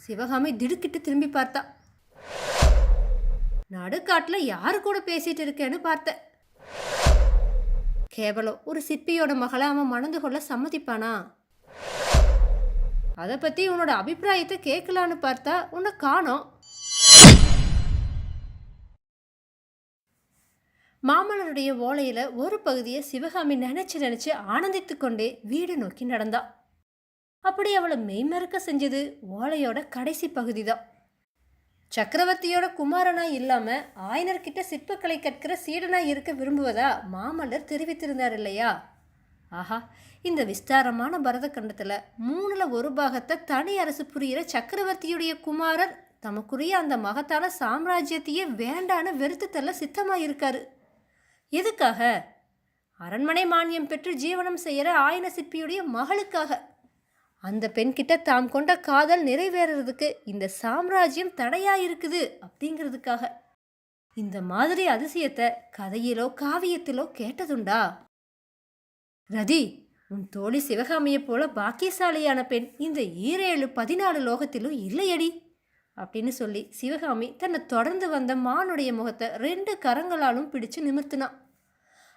சிவகாமி திடுக்கிட்டு திரும்பி பார்த்தா. நடுக்காட்டில் யாரு கூட பேசிட்டு இருக்கேன்னு பார்த்த. கேவலம் ஒரு சிற்பியோட மகளை அவன் மணந்து கொள்ள சம்மதிப்பானா? அதை பற்றி உன்னோட அபிப்பிராயத்தை கேட்கலான்னு பார்த்தா உன்னை காணோம். மாமல்லருடைய ஓலையில் ஒரு பகுதியை சிவகாமி நினச்சி ஆனந்தித்து கொண்டே வீடு நோக்கி நடந்தா. அப்படி அவளை மெய்மறக்க செஞ்சது ஓலையோட கடைசி பகுதி தான். சக்கரவர்த்தியோட குமாரனா இல்லாமல் ஆயனர்கிட்ட சிற்பக்கலை கற்கிற சீடனா இருக்க விரும்புவதா மாமல்லர் தெரிவித்திருந்தார் இல்லையா? ஆஹா, இந்த விஸ்தாரமான பரதக்கண்டத்தில் 1/3 பாகத்தை தனி அரசு புரிகிற சக்கரவர்த்தியுடைய குமாரர் தமக்குரிய அந்த மகத்தான சாம்ராஜ்யத்தையே வேண்டான்னு வெறுத்து தள்ள சித்தமாக இருக்காரு. எதுக்காக? அரண்மனை மானியம் பெற்று ஜீவனம் செய்கிற ஆயன சிற்பியுடைய மகளுக்காக. அந்த பெண்கிட்ட தாம் கொண்ட காதல் நிறைவேறதுக்கு இந்த சாம்ராஜ்யம் தடையாயிருக்குது அப்படிங்கிறதுக்காக. இந்த மாதிரி அதிசயத்தை கதையிலோ காவியத்திலோ கேட்டதுண்டா? ரதி, உன் தோழி சிவகாமியை போல பாக்கியசாலியான பெண் இந்த 7-14 லோகத்திலும் இல்லையடி அப்படின்னு சொல்லி சிவகாமி தன்னை தொடர்ந்து வந்த மானுடைய முகத்தை 2 கரங்களாலும் பிடிச்சு நிமிர்த்தினான்.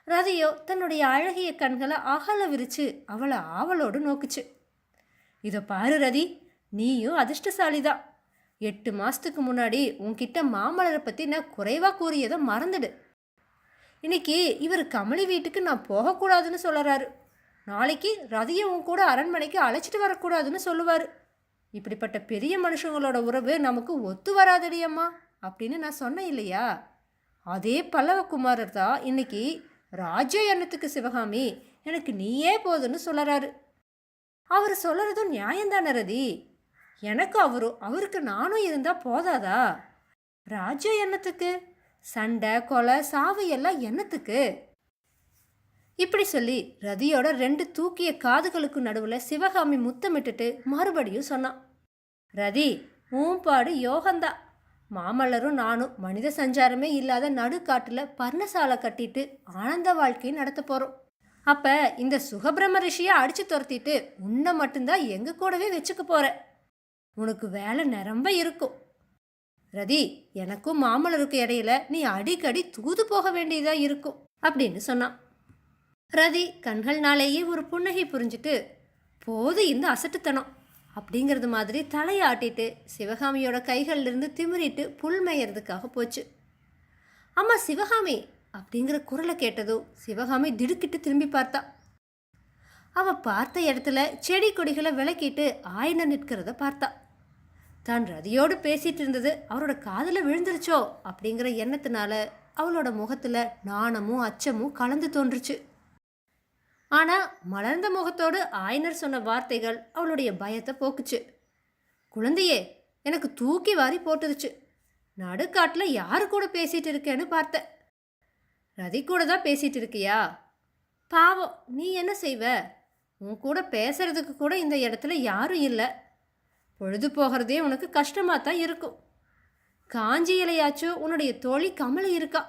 ரதியோ தன்னுடைய அழகிய கண்களை அகல விரிச்சு அவளை ஆவலோடு நோக்குச்சு. இதை பாரு ரதி, நீயும் அதிர்ஷ்டசாலிதான். 8 மாதத்துக்கு முன்னாடி உன்கிட்ட மாமல்லரை பற்றி நான் குறைவாக கூறியதை மறந்துடு. இன்னைக்கு இவர் கமலி வீட்டுக்கு நான் போகக்கூடாதுன்னு சொல்லுறாரு. நாளைக்கு ரதியை உன் கூட அரண்மனைக்கு அழைச்சிட்டு வரக்கூடாதுன்னு சொல்லுவார். இப்படிப்பட்ட பெரிய மனுஷங்களோட உறவு நமக்கு ஒத்து வராதடியம்மா அப்படின்னு நான் சொன்னேன் இல்லையா? அதே பல்லவகுமாரர் தான் இன்னைக்கு ராஜ்ய எண்ணத்துக்கு சிவகாமி எனக்கு நீயே போதுன்னு சொல்லுறாரு. அவர் சொல்கிறதும் நியாயந்தான ரதி. எனக்கு அவருக்கு நானும் இருந்தால் போதாதா? ராஜ்ய எண்ணத்துக்கு சண்டை கொலை சாவு எல்லாம் எண்ணத்துக்கு? இப்படி சொல்லி ரதியோட 2 தூக்கிய காதுகளுக்கு நடுவில் சிவகாமி முத்தமிட்டுட்டு மறுபடியும் சொன்னான். ரதி, ஊம்பாடு யோகந்தா. மாமல்லரும் நானும் மனித சஞ்சாரமே இல்லாத நடுக்காட்டில் பர்ணசாலை கட்டிட்டு ஆனந்த வாழ்க்கையை நடத்த போகிறோம். அப்போ இந்த சுகபிரம ரிஷியை அடித்து துரத்திட்டு உன்னை மட்டும்தான் எங்கள் கூடவே வச்சுக்க போகிற. உனக்கு வேலை நிரம்ப இருக்கும். ரதி, எனக்கும் மாமல்லருக்கு இடையில நீ அடிக்கடி தூது போக வேண்டியதாக இருக்கும் அப்படின்னு சொன்னான். ரதி கண்கள்னாலேயே ஒரு புன்னகை புரிஞ்சுட்டு போது இந்த அசட்டுத்தனம் அப்படிங்கிறது மாதிரி தலையாட்டிட்டு சிவகாமியோட கைகள்லேருந்து திமிரிட்டு புல் மேயறதுக்காக போச்சு. அம்மா சிவகாமி அப்படிங்கிற குரலை கேட்டதும் சிவகாமி திடுக்கிட்டு திரும்பி பார்த்தா. அவள் பார்த்த இடத்துல செடி கொடிகளை விளக்கிட்டு ஆயனர் நிற்கிறத பார்த்தா. தான் ரதியோடு பேசிகிட்டு இருந்தது அவரோட காதில் விழுந்துருச்சோ அப்படிங்கிற எண்ணத்தினால அவளோட முகத்தில் நாணமும் அச்சமும் கலந்து தோன்றுச்சு. ஆனால் மலர்ந்த முகத்தோடு ஆயனர் சொன்ன வார்த்தைகள் அவளுடைய பயத்தை போக்குச்சு. குழந்தையே, எனக்கு தூக்கி வாரி போட்டுருச்சு. நடுக்காட்டில் யாரு கூட பேசிகிட்டு இருக்கேன்னு பார்த்தேன். ரதி கூட தான் பேசிகிட்டு இருக்கியா? பாவம், நீ என்ன செய்வ? உன் கூட பேசுறதுக்கு கூட இந்த இடத்துல யாரும் இல்லை. பொழுது போகிறதே உனக்கு கஷ்டமாக தான் இருக்கும். காஞ்சியிலையாச்சும் உன்னுடைய தோழி கமலி இருக்கா.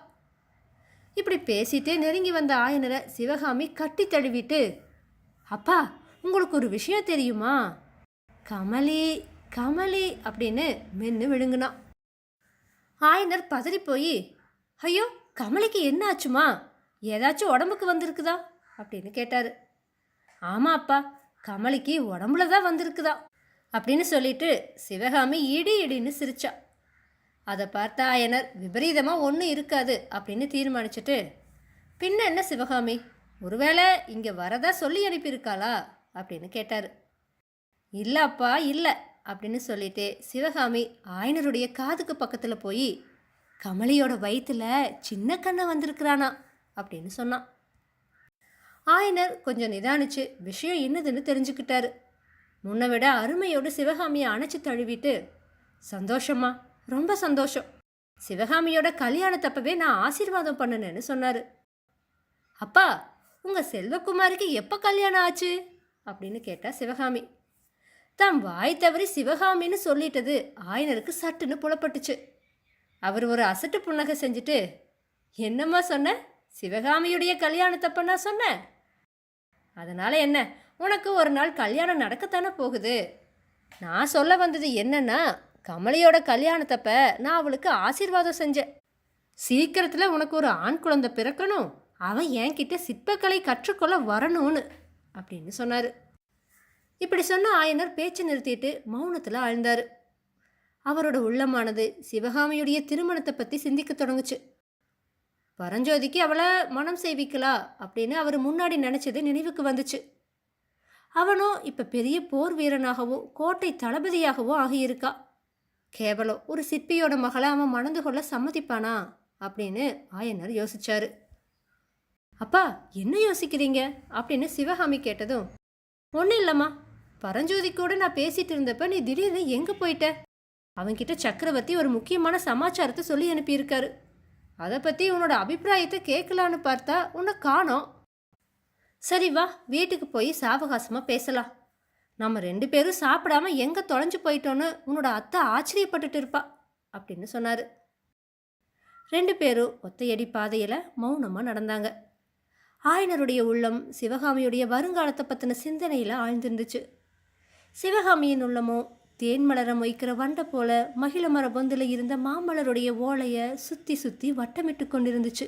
இப்படி பேசிட்டே நெருங்கி வந்த ஆயனரை சிவகாமி கட்டி தழுவிட்டு, அப்பா, உங்களுக்கு ஒரு விஷயம் தெரியுமா? கமலி கமலி அப்படின்னு மென்று விழுங்குனான். ஆயனர் பதறி போய், ஐயோ, கமலிக்கு என்ன ஆச்சுமா? ஏதாச்சும் உடம்புக்கு வந்திருக்குதா அப்படின்னு கேட்டார். ஆமாம் அப்பா, கமலிக்கு உடம்புல தான் வந்திருக்குதா அப்படின்னு சொல்லிட்டு சிவகாமி இடின்னு சிரிச்சா. அதை பார்த்த ஆயனர் விபரீதமாக ஒன்றும் இருக்காது அப்படின்னு தீர்மானிச்சுட்டு, பின்ன என்ன சிவகாமி, ஒருவேளை இங்கே வரதா சொல்லி அனுப்பியிருக்காளா அப்படின்னு கேட்டார். இல்லை அப்பா, இல்லை அப்படின்னு சொல்லிட்டு சிவகாமி ஆயனருடைய காதுக்கு பக்கத்தில் போய், கமலியோட வயிற்றுல சின்ன கண்ணை வந்திருக்கிறானா அப்படின்னு சொன்னான். ஆயனர் கொஞ்சம் நிதானிச்சு விஷயம் என்னதுன்னு தெரிஞ்சுக்கிட்டாரு. முன்னை விட அருமையோடு சிவகாமியை அணைச்சி தழுவிட்டு, சந்தோஷமா, ரொம்ப சந்தோஷம். சிவகாமியோட கல்யாணத்தப்பவே நான் ஆசீர்வாதம் பண்ணினேன்னு சொன்னார். அப்பா, உங்கள் செல்வகுமாரிக்கு எப்போ கல்யாணம் ஆச்சு அப்படின்னு கேட்டா சிவகாமி. தான் வாய் தவறி சிவகாமின்னு சொல்லிட்டது ஆயனருக்கு சட்டுன்னு புலப்பட்டுச்சு. அவர் ஒரு அசட்டு புன்னகை செஞ்சுட்டு, என்னம்மா சொன்ன? சிவகாமியுடைய கல்யாணத்தப்ப நான் சொன்னேன். அதனால் என்ன, உனக்கு ஒரு நாள் கல்யாணம் நடக்கத்தானே போகுது. நான் சொல்ல வந்தது என்னன்னா, கமலியோட கல்யாணத்தப்ப நான் அவளுக்கு ஆசீர்வாதம் செஞ்சேன். சீக்கிரத்தில் உனக்கு ஒரு ஆண் குழந்தை பிறக்கணும், அவன் என்கிட்ட சிற்பக்கலை கற்றுக்கொள்ள வரணும்னு அப்படின்னு சொன்னார். இப்படி சொன்ன ஆயனர் பேச்சு நிறுத்திட்டு மௌனத்தில் ஆழ்ந்தார். அவரோட உள்ளமானது சிவகாமியுடைய திருமணத்தை பற்றி சிந்திக்க தொடங்குச்சு. பரஞ்சோதிக்கு அவளை மனம் செய்விக்கலா அப்படின்னு அவர் முன்னாடி நினச்சது நினைவுக்கு வந்துச்சு. அவனும் இப்போ பெரிய போர் வீரனாகவும் கோட்டை தளபதியாகவும் ஆகியிருக்கா. கேவலம் ஒரு சிற்பியோட மகளை அவன் மணந்து கொள்ள சம்மதிப்பானா அப்படின்னு ஆயனர் யோசிச்சாரு. அப்பா என்ன யோசிக்கிறீங்க அப்படின்னு சிவகாமி கேட்டதும், ஒன்றும் இல்லைம்மா, பரஞ்சோதி கூட நான் பேசிட்டு இருந்தப்ப நீ திடீர்னு எங்கே போயிட்ட? அவன்கிட்ட சக்கரவர்த்தி ஒரு முக்கியமான சமாச்சாரத்தை சொல்லி அனுப்பியிருக்காரு. அதை பற்றி உன்னோட அபிப்பிராயத்தை கேட்கலான்னு பார்த்தா உன்னை காணோம். சரி வா, வீட்டுக்கு போய் சாவகாசமாக பேசலாம். நம்ம 2 பேரும் சாப்பிடாம எங்கே தொலைஞ்சு போயிட்டோன்னு உன்னோட அத்தை ஆச்சரியப்பட்டுட்டு இருப்பா அப்படின்னு சொன்னார். 2 பேரும் ஒத்தையடி பாதையில் மௌனமாக நடந்தாங்க. ஆயனருடைய உள்ளம் சிவகாமியுடைய வருங்காலத்தை பற்றின சிந்தனையில் ஆழ்ந்திருந்துச்சு. சிவகாமியின் உள்ளமோ தேன்மலரை மொய்க்கிற வண்டை போல மகிழ மர பொந்தில் இருந்த மாமலருடைய ஓலையை சுற்றி சுற்றி வட்டமிட்டு கொண்டிருந்துச்சு.